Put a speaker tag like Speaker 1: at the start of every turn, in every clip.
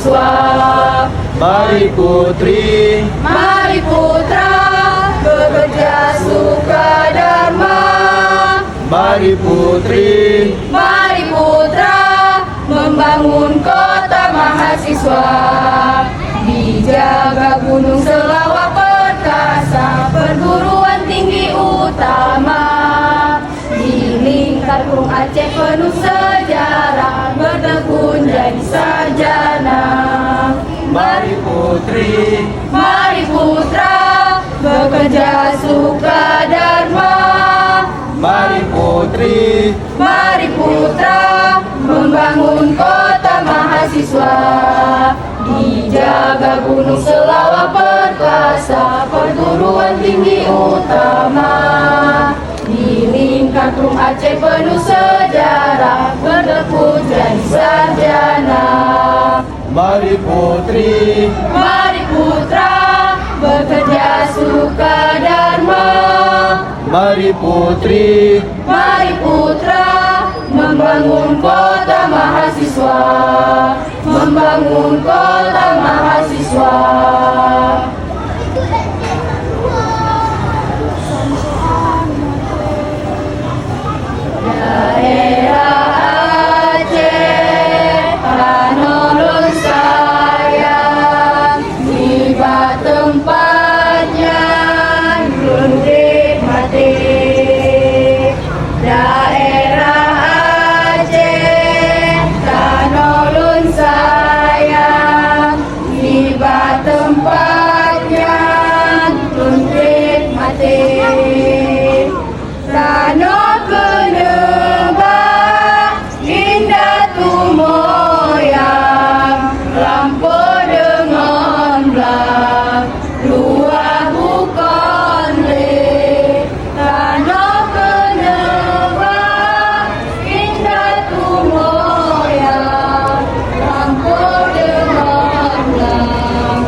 Speaker 1: mahasiswa.
Speaker 2: Mari putri,
Speaker 1: Mari putra, bekerja sukadharma.
Speaker 2: mari putri,
Speaker 1: Mari putra, membangun kota mahasiswa. Dijaga gunung selawat perkasa, perguruan tinggi utama. Di lingkar Kurung Aceh penuh sejarah, bertekun jadi sarjana.
Speaker 2: mari putri,
Speaker 1: Mari putra, bekerja sukadharma.
Speaker 2: mari putri,
Speaker 1: Mari putra, membangun kota mahasiswa. Dijaga gunung selawat perkasa, perguruan tinggi utama. Di lingkar Kurung Aceh penuh sejarah, bertekun jadi sarjana.
Speaker 2: mari putri,
Speaker 1: Mari putra, bekerja sukadharma.
Speaker 2: mari putri,
Speaker 1: Mari putra, membangun kota mahasiswa. Membangun kota mahasiswa. Daerah Aceh, Tanolun sayang, tiba tempatnya Grundig mati. Daerah Aceh, Tanolun sayang, tiba tempatnya Grundig mati. Rano kenebak indah tumoyang, lampu dengan belah luar bukan le. Rano kenebak indah tumoyang, lampu dengan belah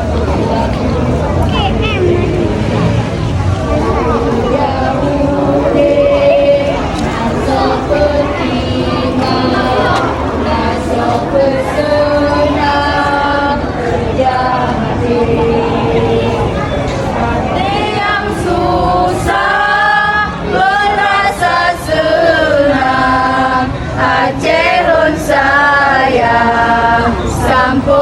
Speaker 1: Aceh lun sayang, sampo